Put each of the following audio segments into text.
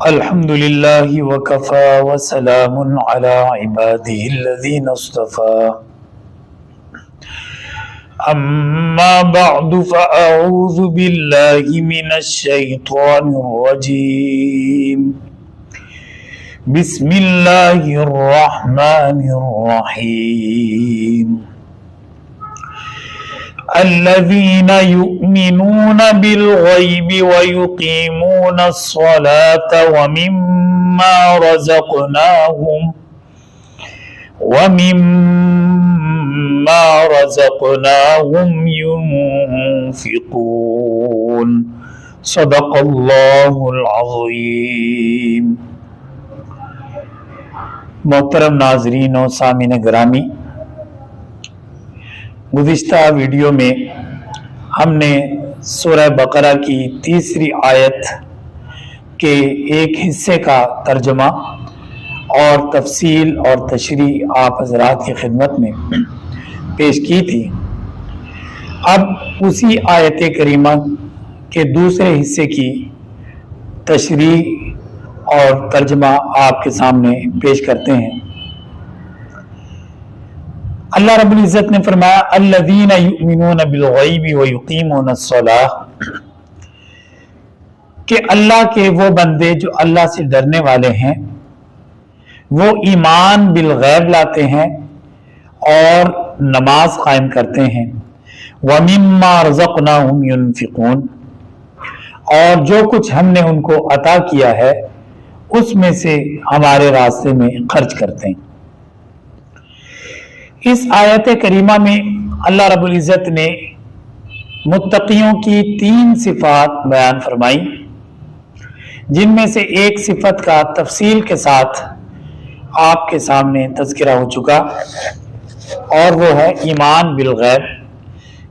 الحمد لله وكفى وسلام على عباده الذين اصطفى أما بعد فأعوذ بالله من الشيطان الرجيم بسم الله الرحمن الرحيم الذين يؤمنون بالغيب ويقيمون الصلاة ومما رزقناهم ينفقون صدق الله العظيم۔ محترم ناظرین و سامعین گرامی، گزشتہ ویڈیو میں ہم نے سورہ بقرہ کی تیسری آیت کے ایک حصے کا ترجمہ اور تفصیل اور تشریح آپ حضرات کی خدمت میں پیش کی تھی۔ اب اسی آیت کریمہ کے دوسرے حصے کی تشریح اور ترجمہ آپ کے سامنے پیش کرتے ہیں۔ اللہ رب العزت نے فرمایا الذین یؤمنون بالغیب ویقیمون الصلاۃ، کہ اللہ کے وہ بندے جو اللہ سے ڈرنے والے ہیں وہ ایمان بالغیب لاتے ہیں اور نماز قائم کرتے ہیں، ومما رزقناہم ينفقون، اور جو کچھ ہم نے ان کو عطا کیا ہے اس میں سے ہمارے راستے میں خرچ کرتے ہیں۔ اس آیت کریمہ میں اللہ رب العزت نے متقیوں کی 3 صفات بیان فرمائی، جن میں سے ایک صفت کا تفصیل کے ساتھ آپ کے سامنے تذکرہ ہو چکا، اور وہ ہے ایمان بالغیب،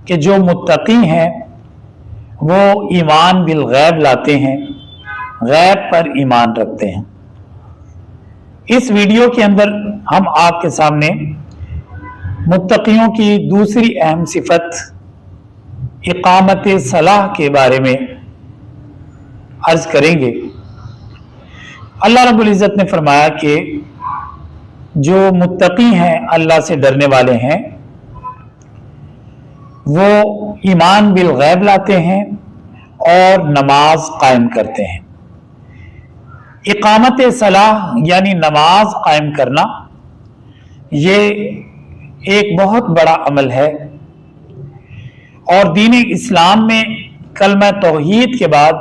کہ جو متقی ہیں وہ ایمان بالغیب لاتے ہیں، غیب پر ایمان رکھتے ہیں۔ اس ویڈیو کے اندر ہم آپ کے سامنے متقیوں کی دوسری اہم صفت اقامت صلاح کے بارے میں عرض کریں گے۔ اللہ رب العزت نے فرمایا کہ جو متقی ہیں، اللہ سے ڈرنے والے ہیں، وہ ایمان بالغیب لاتے ہیں اور نماز قائم کرتے ہیں۔ اقامت صلاح یعنی نماز قائم کرنا، یہ ایک بہت بڑا عمل ہے، اور دین اسلام میں کلمہ توحید کے بعد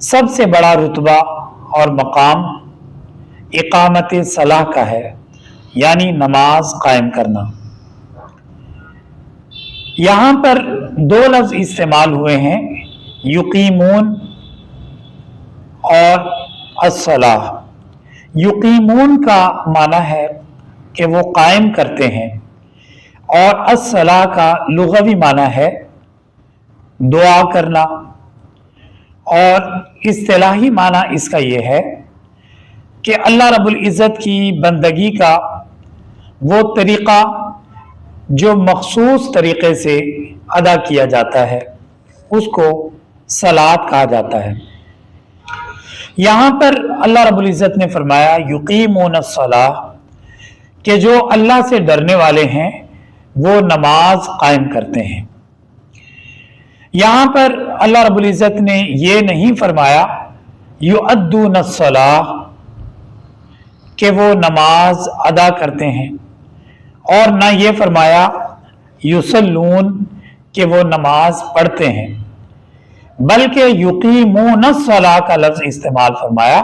سب سے بڑا رتبہ اور مقام اقامت صلاح کا ہے، یعنی نماز قائم کرنا۔ یہاں پر 2 لفظ استعمال ہوئے ہیں، یقیمون اور الصلاح۔ یقیمون کا معنی ہے کہ وہ قائم کرتے ہیں، اور الصلاح کا لغوی معنی ہے دعا کرنا، اور اصطلاحی معنی اس کا یہ ہے کہ اللہ رب العزت کی بندگی کا وہ طریقہ جو مخصوص طریقے سے ادا کیا جاتا ہے اس کو صلاۃ کہا جاتا ہے۔ یہاں پر اللہ رب العزت نے فرمایا یقیمون الصلاۃ، کہ جو اللہ سے ڈرنے والے ہیں وہ نماز قائم کرتے ہیں۔ یہاں پر اللہ رب العزت نے یہ نہیں فرمایا یؤدون الصلاۃ، کہ وہ نماز ادا کرتے ہیں، اور نہ یہ فرمایا یصلون، کہ وہ نماز پڑھتے ہیں، بلکہ یقیمون الصلاۃ کا لفظ استعمال فرمایا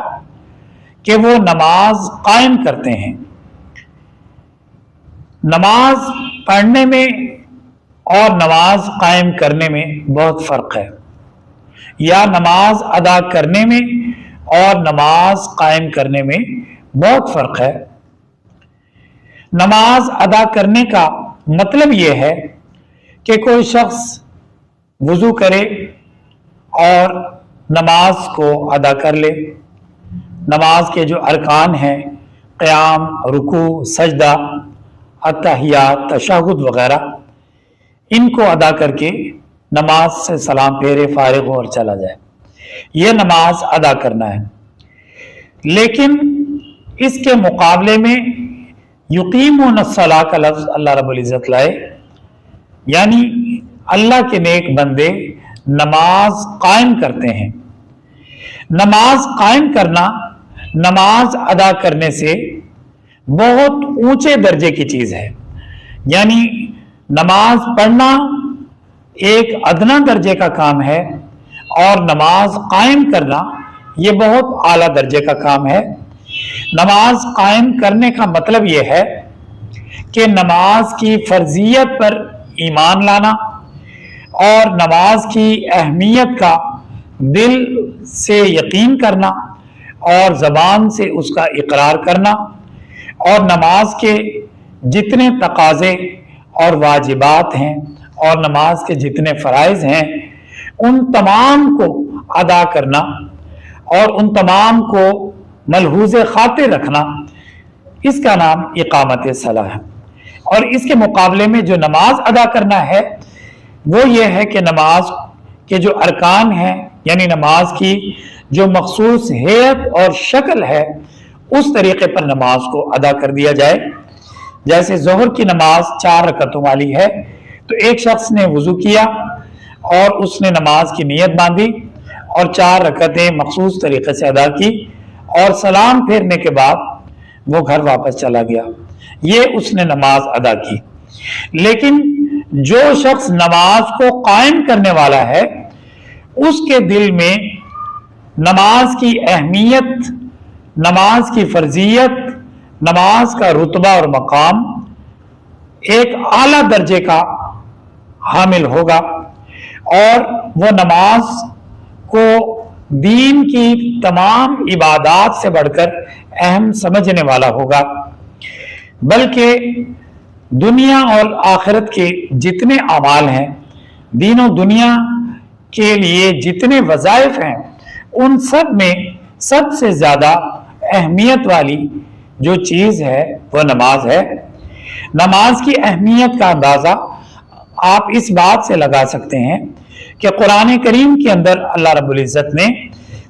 کہ وہ نماز قائم کرتے ہیں۔ نماز پڑھنے میں اور نماز قائم کرنے میں بہت فرق ہے، یا نماز ادا کرنے میں اور نماز قائم کرنے میں بہت فرق ہے۔ نماز ادا کرنے کا مطلب یہ ہے کہ کوئی شخص وضو کرے اور نماز کو ادا کر لے، نماز کے جو ارکان ہیں، قیام، رکوع، سجدہ، اتحیات، تشہد وغیرہ، ان کو ادا کر کے نماز سے سلام پھیرے، فارغ ہو اور چلا جائے۔ یہ نماز ادا کرنا ہے۔ لیکن اس کے مقابلے میں یقیمون الصلاۃ کا لفظ اللہ رب العزت لائے، یعنی اللہ کے نیک بندے نماز قائم کرتے ہیں۔ نماز قائم کرنا نماز ادا کرنے سے بہت اونچے درجے کی چیز ہے، یعنی نماز پڑھنا ایک ادنا درجے کا کام ہے اور نماز قائم کرنا یہ بہت اعلیٰ درجے کا کام ہے۔ نماز قائم کرنے کا مطلب یہ ہے کہ نماز کی فرضیت پر ایمان لانا اور نماز کی اہمیت کا دل سے یقین کرنا اور زبان سے اس کا اقرار کرنا، اور نماز کے جتنے تقاضے اور واجبات ہیں اور نماز کے جتنے فرائض ہیں ان تمام کو ادا کرنا اور ان تمام کو ملحوظ خاطر رکھنا، اس کا نام اقامت صلاح ہے۔ اور اس کے مقابلے میں جو نماز ادا کرنا ہے وہ یہ ہے کہ نماز کے جو ارکان ہیں، یعنی نماز کی جو مخصوص ہیئت اور شکل ہے اس طریقے پر نماز کو ادا کر دیا جائے۔ جیسے ظہر کی نماز 4 رکعتوں والی ہے، تو ایک شخص نے وضو کیا اور اس نے نماز کی نیت باندھی اور 4 رکعتیں مخصوص طریقے سے ادا کی اور سلام پھیرنے کے بعد وہ گھر واپس چلا گیا، یہ اس نے نماز ادا کی۔ لیکن جو شخص نماز کو قائم کرنے والا ہے اس کے دل میں نماز کی اہمیت، نماز کی فرضیت، نماز کا رتبہ اور مقام ایک اعلیٰ درجے کا حامل ہوگا، اور وہ نماز کو دین کی تمام عبادات سے بڑھ کر اہم سمجھنے والا ہوگا، بلکہ دنیا اور آخرت کے جتنے اعمال ہیں، دین و دنیا کے لیے جتنے وظائف ہیں، ان سب میں سب سے زیادہ اہمیت والی جو چیز ہے وہ نماز ہے۔ نماز کی اہمیت کا اندازہ آپ اس بات سے لگا سکتے ہیں کہ قرآن کریم کے اندر اللہ رب العزت نے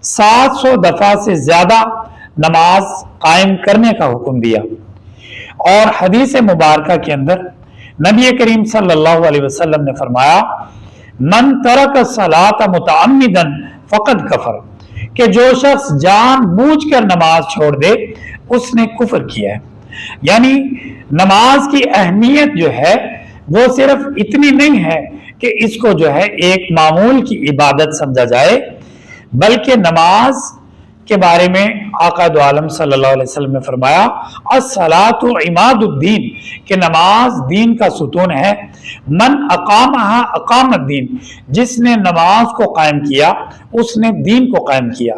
700 دفعہ سے زیادہ نماز قائم کرنے کا حکم دیا، اور حدیث مبارکہ کے اندر نبی کریم صلی اللہ علیہ وسلم نے فرمایا من ترک الصلاۃ متعمدا فقد کفر، کہ جو شخص جان بوجھ کر نماز چھوڑ دے اس نے کفر کیا ہے۔ یعنی نماز کی اہمیت جو ہے وہ صرف اتنی نہیں ہے کہ اس کو جو ہے ایک معمول کی عبادت سمجھا جائے، بلکہ نماز کے بارے میں آقا دو عالم صلی اللہ علیہ وسلم نے فرمایا الصلاۃ عماد الدین، کہ نماز دین کا ستون ہے۔ من اقامہا اقام الدین، جس نے نماز کو قائم کیا اس نے دین کو قائم کیا۔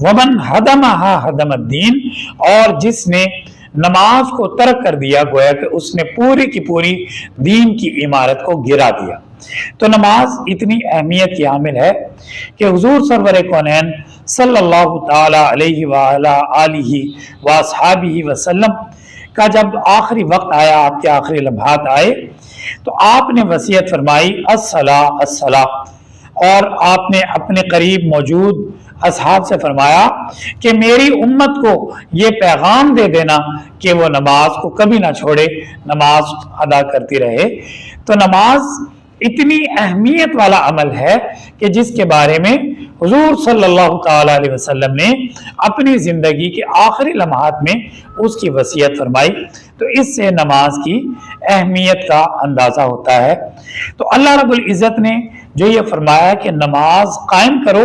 ومن ہدمہا ہدم الدین، اور جس نے نماز کو ترک کر دیا گویا کہ اس نے پوری کی پوری دین کی عمارت کو گرا دیا۔ تو نماز اتنی اہمیت کی حامل ہے کہ حضور سرور کونین صلی اللہ تعالی علیہ وآلہ آلہ واصحابہ وسلم کا جب آخری وقت آیا، آپ کے آخری لمحات آئے، تو آپ نے وصیت فرمائی الصلاۃ الصلاۃ، اور آپ نے اپنے قریب موجود اصحاب سے فرمایا کہ میری امت کو یہ پیغام دے دینا کہ وہ نماز کو کبھی نہ چھوڑے، نماز ادا کرتی رہے۔ تو نماز اتنی اہمیت والا عمل ہے کہ جس کے بارے میں حضور صلی اللہ تعالی علیہ وسلم نے اپنی زندگی کے آخری لمحات میں اس کی وصیت فرمائی۔ تو اس سے نماز کی اہمیت کا اندازہ ہوتا ہے۔ تو اللہ رب العزت نے جو یہ فرمایا کہ نماز قائم کرو،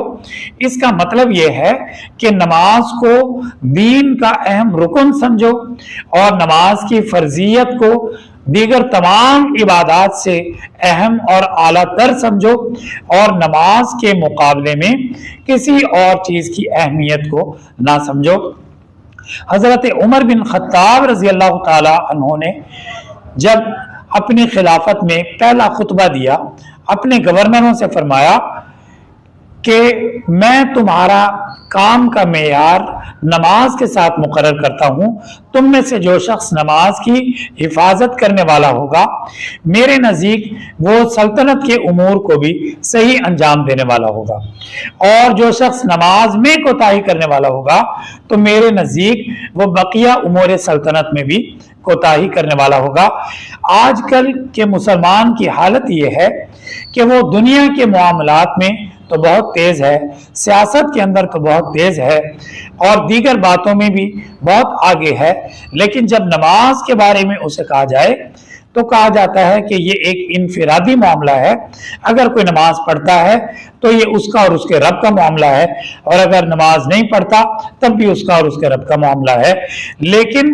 اس کا مطلب یہ ہے کہ نماز کو دین کا اہم رکن سمجھو اور نماز کی فرضیت کو دیگر تمام عبادات سے اہم اور اعلیٰ تر سمجھو، اور نماز کے مقابلے میں کسی اور چیز کی اہمیت کو نہ سمجھو۔ حضرت عمر بن خطاب رضی اللہ تعالی عنہ نے جب اپنی خلافت میں پہلا خطبہ دیا، اپنے گورنروں سے فرمایا कि मैं तुम्हारा काम का मेयार नमाज के साथ मुकर्रर करता हूं। तुम में से जो शख्स नमाज की हिफाजत करने वाला होगा, मेरे नज़दीक वो सल्तनत के उमूर को भी सही अंजाम देने वाला होगा, और जो शख्स नमाज में कोताही करने वाला होगा तो मेरे नज़दीक वो बकिया उमूर सल्तनत में भी कोताही करने वाला होगा। आजकल के मुसलमान की हालत ये है कि वो दुनिया के मामलात में तो बहुत तेज है, सियासत के अंदर तो बहुत तेज है, और दीगर बातों में भी बहुत आगे है, लेकिन जब नमाज के बारे में उसे कहा जाए तो कहा जाता है कि ये एक इनफिरादी मामला है। अगर कोई नमाज पढ़ता है तो ये उसका और उसके रब का मामला है, और अगर नमाज नहीं पढ़ता तब भी उसका और उसके रब का मामला है। लेकिन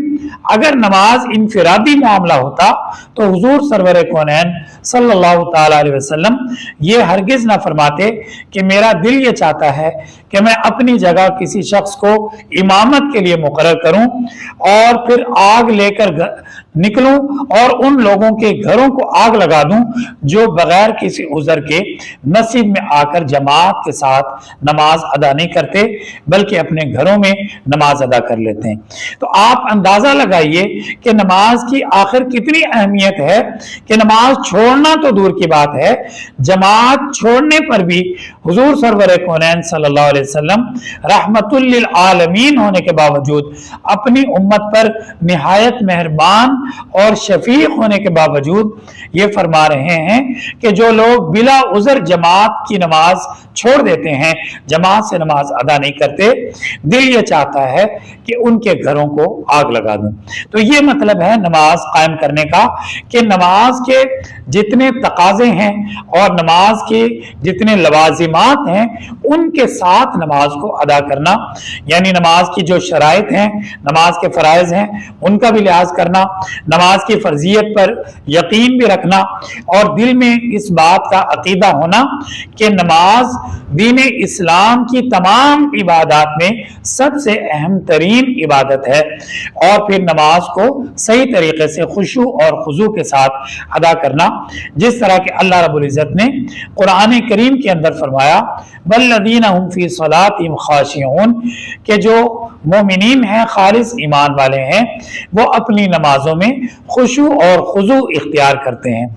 अगर नमाज इनफिरादी मामला होता तो हुजूर सरवर कौनैन सल्लल्लाहु ताला अलैहि वसल्लम ये हरगिज ना फरमाते कि मेरा दिल ये चाहता है कि मैं अपनी जगह किसी शख्स को इमामत के लिए मुकर्रर करूं और फिर आग लेकर निकलूं और उन लोगों के घरों को आग लगा दूं जो बगैर किसी उज़र के मस्जिद में आकर जमात के साथ नमाज अदा नहीं करते, बल्कि अपने घरों में नमाज अदा कर लेते हैं। तो आप अंदाजा लगाइए कि नमाज की आखिर कितनी अहमियत है कि नमाज छोड़ना तो दूर की बात है, जमात छोड़ने पर भी हुजूर सरवर कौनैन सल्लल्लाहु अलैहि वसल्लम रहमतुल लिल आलमीन होने के बावजूद, अपनी उम्मत पर निहायत मेहरबान और शफीक होने के बावजूद ये फरमा रहे हैं कि जो लोग बिला उज़र जमात की नमाज छोड़ देते हैं, जमात से नमाज अदा नहीं करते, दिल ये चाहता है कि उनके घरों को आग लगा दूं। तो ये मतलब है नमाज कायम करने का कि नमाज के जितने तकाजे हैं और नमाज के जितने लवाजिमात हैं उनके साथ नमाज को अदा करना, यानी नमाज की जो शराइत हैं, नमाज के फराइज हैं, उनका भी लिहाज करना, नमाज की फर्जियत पर यकीन भी रखना, और दिल में इस बात का अकीदा होना कि नमाज दीन इस्लाम की तमाम इबादत में सबसे अहम तरीन इबादत है, और फिर नमाज को सही तरीके से खुशू और खुजू के साथ अदा करना, जिस तरह के अल्लाह रब्बुल इज्जत ने कुरान करीम के अंदर फरमाया वल्लज़ीना हुम फी सलातिहिम खाशिऊन, कि जो मोमिनीन हैं, खालिस ईमान वाले हैं, वो अपनी नमाजों में खुशू और खुजू इख्तियार करते हैं।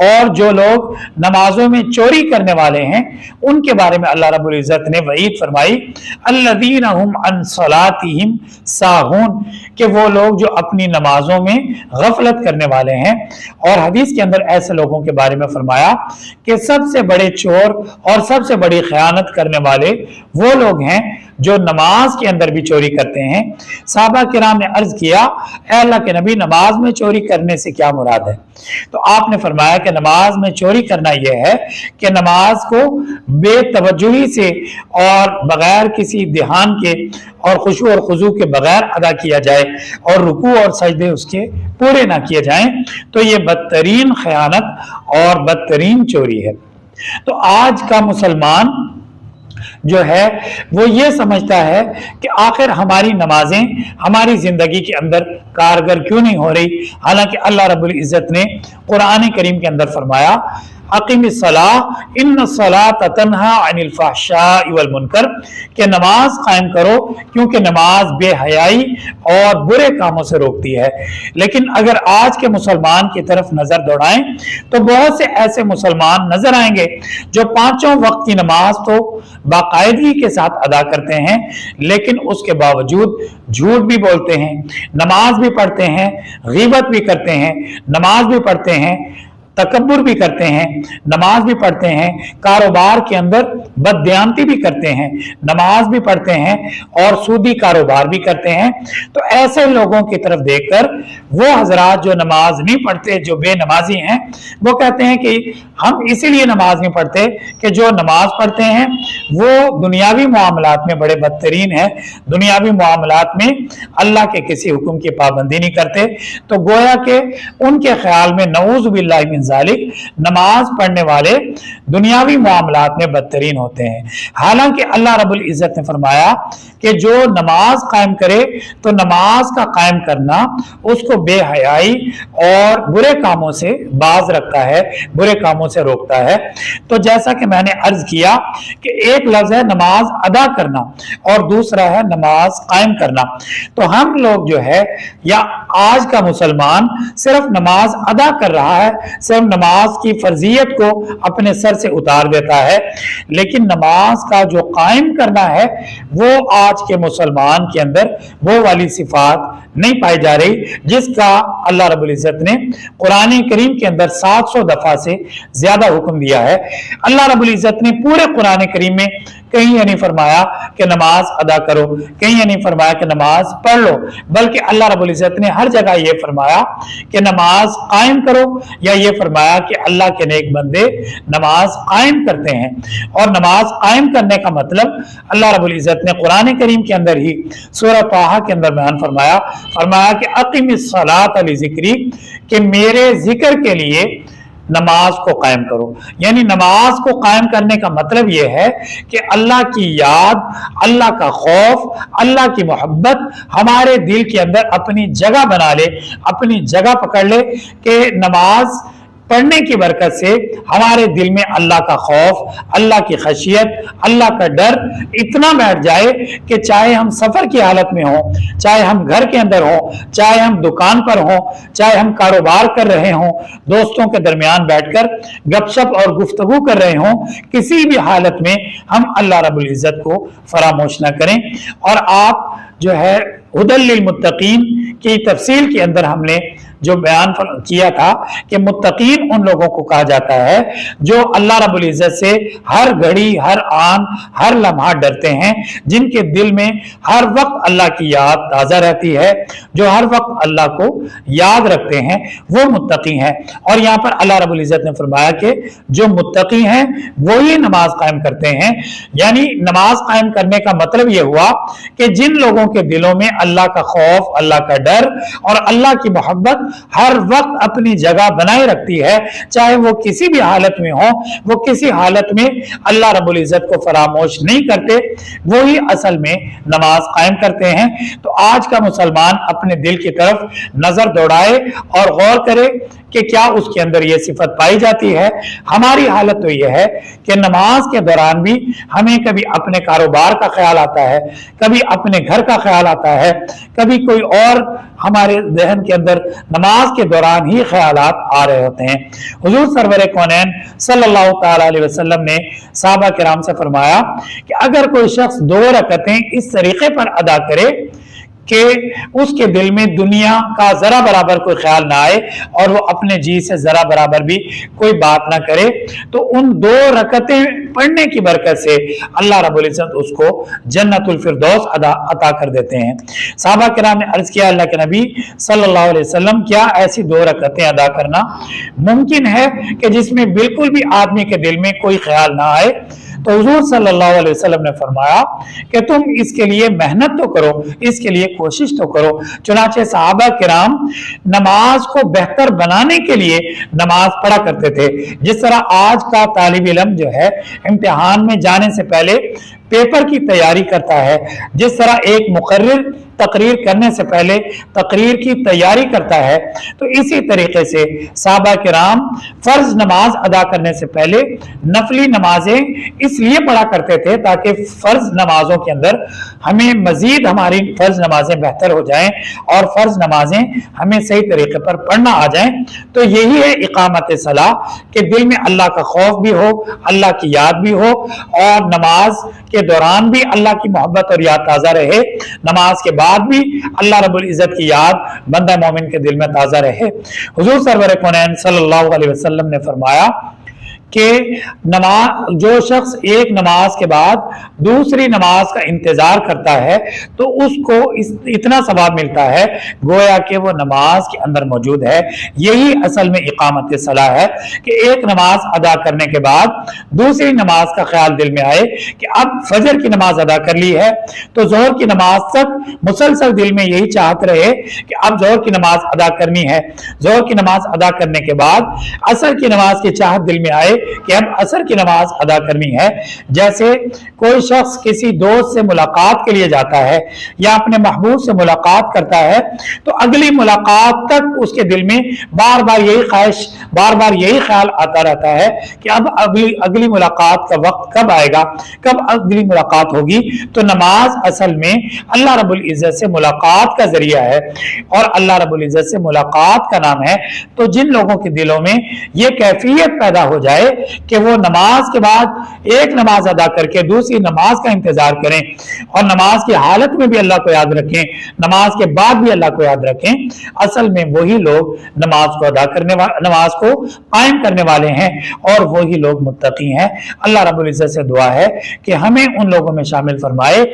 और जो लोग नमाजों में चोरी करने वाले हैं उनके बारे में अल्लाह रब्बुल इज्जत ने वईद फरमाई अल्लज़ीना हुम अन सलातिहिम साहून, कि वो लोग जो अपनी नमाजों में गफलत करने वाले हैं। और हदीस के अंदर ऐसे लोगों के बारे में फरमाया कि सबसे बड़े चोर और सबसे बड़ी खयानत करने वाले वो लोग हैं जो नमाज के अंदर भी चोरी करते हैं। साहबा किराम ने अर्ज किया, ऐ अल्लाह के नबी, नमाज में चोरी करने से क्या मुराद है? तो आपने फरमाया कि नमाज में चोरी करना यह है कि नमाज को बेतवज्जुही से और बगैर किसी ध्यान के और खुशू और खुजू के बगैर अदा किया जाए और रुकू और सजदे उसके पूरे ना किए जाएं, तो ये बदतरीन खयानत और बदतरीन चोरी है। तो आज का मुसलमान जो है वो ये समझता है कि आखिर हमारी नमाजें हमारी जिंदगी के अंदर कारगर क्यों नहीं हो रही, हालांकि अल्लाह रब्बुल इज्जत ने कुरान करीम के अंदर फरमाया अक़ीमिस्सलाह इन्नस्सलात तन्हा अनिल फ़हशाइ वल मुनकर, कि नमाज कायम करो क्योंकि नमाज बेहयाई और बुरे कामों से रोकती है। लेकिन अगर आज के मुसलमान की तरफ नजर दौड़ाएं तो बहुत से ऐसे मुसलमान नजर आएंगे जो पांचों वक्त की नमाज तो बाकायदगी के साथ अदा करते हैं, लेकिन उसके बावजूद झूठ भी बोलते हैं, नमाज भी पढ़ते हैं, गीबत भी करते हैं, नमाज भी पढ़ते हैं, तकब्बुर भी करते हैं, नमाज भी पढ़ते हैं, कारोबार के अंदर बददियानती भी करते हैं, नमाज भी पढ़ते हैं और सूदी कारोबार भी करते हैं। तो ऐसे लोगों की तरफ देखकर वो हजरात जो नमाज नहीं पढ़ते, जो बेनमाजी हैं, वो कहते हैं कि हम इसीलिए नमाज नहीं पढ़ते कि जो नमाज पढ़ते हैं वो दुनियावी मामलात में बड़े बदतरीन हैं, दुनियावी मामलात में अल्लाह के किसी हुक्म की पाबंदी नहीं करते। तो गोया के उनके ख्याल में नऊज़ बिल्लाहि मिन ज़ालिक, नमाज पढ़ने वाले दुनियावी मामलात में बदतरीन होते हैं। हालांकि अल्लाह रब्बुल इज़्ज़त ने फरमाया कि जो नमाज कायम करे तो नमाज का कायम करना उसको बेहयाई और बुरे कामों से बाज रखता है, बुरे कामों से रोकता है। तो जैसा कि मैंने अर्ज किया कि एक लफ्ज है नमाज अदा करना और दूसरा है नमाज कायम करना। तो हम लोग जो है या आज का मुसलमान सिर्फ नमाज अदा कर रहा है, सिर्फ नमाज की फर्जियत को अपने सर से उतार देता है, लेकिन नमाज का जो कायम करना है वो आज के मुसलमान के अंदर वो वाली सिफात नहीं पाई जा रही जिसका अल्लाह रब्बुल इज़्ज़त ने कुरान करीम के अंदर 700 दफा से ज्यादा हुक्म दिया है। अल्लाह रब्बुल इज़्ज़त ने पूरे कुरान करीम में कहीं ये नहीं फरमाया कि नमाज अदा करो, कहीं ये नहीं फरमाया कि नमाज पढ़ लो, बल्कि अल्लाह रब्बुल इज़्ज़त ने हर जगह ये फरमाया कि नमाज कायम करो, या ये फरमाया कि अल्लाह के नेक बंदे नमाज कायम करते हैं। और नमाज कायम करने का मतलब अल्लाह रब्बुल इज़्ज़त ने कुरान करीम के अंदर ही सूरह ताहा के अंदर बयान फरमाया कि अक़ीमिस सलात लिज़िक्री, कि मेरे जिक्र के लिए नमाज को कायम करो। यानी नमाज को कायम करने का मतलब यह है कि अल्लाह की याद, अल्लाह का खौफ, अल्लाह की मोहब्बत हमारे दिल के अंदर अपनी जगह बना ले, अपनी जगह पकड़ ले, कि नमाज पढ़ने की बरकत से हमारे दिल में अल्लाह का खौफ, अल्लाह की खशियत, अल्लाह का डर इतना बैठ जाए कि चाहे हम सफर की हालत में हों, चाहे हम घर के अंदर हों, चाहे हम दुकान पर हों, चाहे हम कारोबार कर रहे हों, दोस्तों के दरमियान बैठकर गपशप और गुफ्तगू कर रहे हों, किसी भी हालत में हम अल्लाह रब्बुल इज़्ज़त को फरामोश न करें। और आप जो है हुदल लिल मुत्तकीन की तफसील के अंदर हमने जो बयान किया था कि मुत्तकीन उन लोगों को कहा जाता है जो अल्लाह रब्बुल इज़्ज़त से हर घड़ी, हर आन, हर लम्हा डरते हैं, जिनके दिल में हर वक्त अल्लाह की याद ताज़ा रहती है, जो हर वक्त अल्लाह को याद रखते हैं, वो मुत्तकी हैं। और यहाँ पर अल्लाह रब्बुल इज़्ज़त ने फरमाया कि जो मुत्तकी हैं वो ही नमाज कायम करते हैं। यानी नमाज कायम करने का मतलब ये हुआ कि जिन लोगों के दिलों में अल्लाह का खौफ, अल्लाह का डर और अल्लाह की मोहब्बत हर वक्त अपनी जगह बनाए रखती है, चाहे वो किसी भी हालत में हो, वो किसी हालत में अल्लाह रब्बुल इज़्ज़त को फरामोश नहीं करते, वो ही असल में नमाज कायम करते हैं। तो आज का मुसलमान अपने दिल की तरफ नजर दौड़ाए और गौर करे कि क्या उसके अंदर ये सिफत पाई जाती है। हमारी हालत तो यह है कि नमाज के दौरान भी हमें कभी अपने कारोबार का ख्याल आता है, कभी अपने घर का ख्याल आता है, कभी कोई और हमारे ज़हन के अंदर नमाज के दौरान ही ख्यालात आ रहे होते हैं। हुजूर सरवर कौनैन सल्लल्लाहु तआला अलैहि वसल्लम ने सहाबा किराम से फरमाया कि अगर कोई शख्स 2 रकतें इस तरीके पर अदा करे कि उसके दिल में दुनिया का जरा बराबर कोई ख्याल ना आए और वो अपने जी से जरा बराबर भी कोई बात ना करे, तो उन 2 रकतें पढ़ने की बरकत से अल्लाह रब्बुल इज़्ज़त उसको जन्नतुल फिरदौस अता कर देते हैं। सहाबा किराम ने अर्ज किया, अल्लाह के नबी सल्लल्लाहु अलैहि वसल्लम, क्या ऐसी 2 रकतें अदा करना मुमकिन है कि जिसमें बिल्कुल भी आदमी के दिल में कोई ख्याल ना आए? तो हुजूर सल्लल्लाहु अलैहि वसल्लम ने फरमाया कि तुम इसके लिए मेहनत तो करो, इसके लिए कोशिश तो करो। चुनाचे सहाबा किराम नमाज को बेहतर बनाने के लिए नमाज पढ़ा करते थे। जिस तरह आज का तालिब इल्म जो है इम्तिहान में जाने से पहले पेपर की तैयारी करता है, जिस तरह एक मुकर्रिर तकरीर करने से पहले तकरीर की तैयारी करता है, तो इसी तरीके से सहाबा किराम फर्ज नमाज अदा करने से पहले नफली नमाजें इसलिए पढ़ा करते थे ताकि फर्ज नमाजों के अंदर हमें मजीद हमारी फर्ज नमाजें बेहतर हो जाएं और फर्ज नमाजें हमें सही तरीके पर पढ़ना आ जाएं। तो यही है इकामत सलाह, कि दिल में अल्लाह का खौफ भी हो, अल्लाह की याद भी हो और नमाज के दौरान भी अल्लाह की मोहब्बत और याद ताज़ा रहे, नमाज के बाद भी अल्लाह रब्बुल इज़्ज़त की याद बंदा मोमिन के दिल में ताज़ा रहे। हुजूर सरवर कौनैन सल्लल्लाहु अलैहि वसल्लम ने फरमाया کہ जो शख्स एक नमाज के बाद दूसरी नमाज का इंतजार करता है तो उसको इतना सवाब मिलता है गोया कि वो नमाज के अंदर मौजूद है। यही असल में इकामत सलाह है कि एक नमाज अदा करने के बाद दूसरी नमाज का ख्याल दिल में आए कि अब फजर की नमाज अदा कर ली है तो जोहर की नमाज तक मुसलसल दिल में यही चाहत रहे कि अब जोहर की नमाज अदा करनी है। जोहर की नमाज अदा करने के बाद असर की नमाज की चाहत दिल में आए कि अब असर की नमाज अदा करनी है। जैसे कोई शख्स किसी दोस्त से मुलाकात के लिए जाता है या अपने महबूब से मुलाकात करता है तो अगली मुलाकात तक उसके दिल में बार बार यही ख्वाहिश, बार बार यही ख्याल आता रहता है कि अब अगली मुलाकात का वक्त कब आएगा, कब अगली मुलाकात होगी। तो नमाज असल में अल्लाह रब्बुल इज्जत से मुलाकात का जरिया है और अल्लाह रब्बुल इज्जत से मुलाकात का नाम है। तो जिन लोगों के दिलों में यह कैफियत पैदा हो जाए कि वो नमाज के बाद एक नमाज अदा करके दूसरी नमाज का इंतजार करें और नमाज की हालत में भी अल्लाह को याद रखें, नमाज के बाद भी अल्लाह को याद रखें, असल में वही लोग नमाज को अदा करने वाले, नमाज को कायम करने वाले हैं और वही लोग मुत्तकी हैं। अल्लाह रब्बुल इज्जत से दुआ है कि हमें उन लोगों में शामिल फरमाए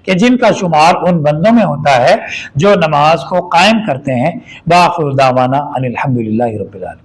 कि जिनका शुमार उन बंदों में होता है जो नमाज को कायम करते हैं। बाखिर दावाना अनिल हम्दुलिल्लाहि रब्बिल आलमीन।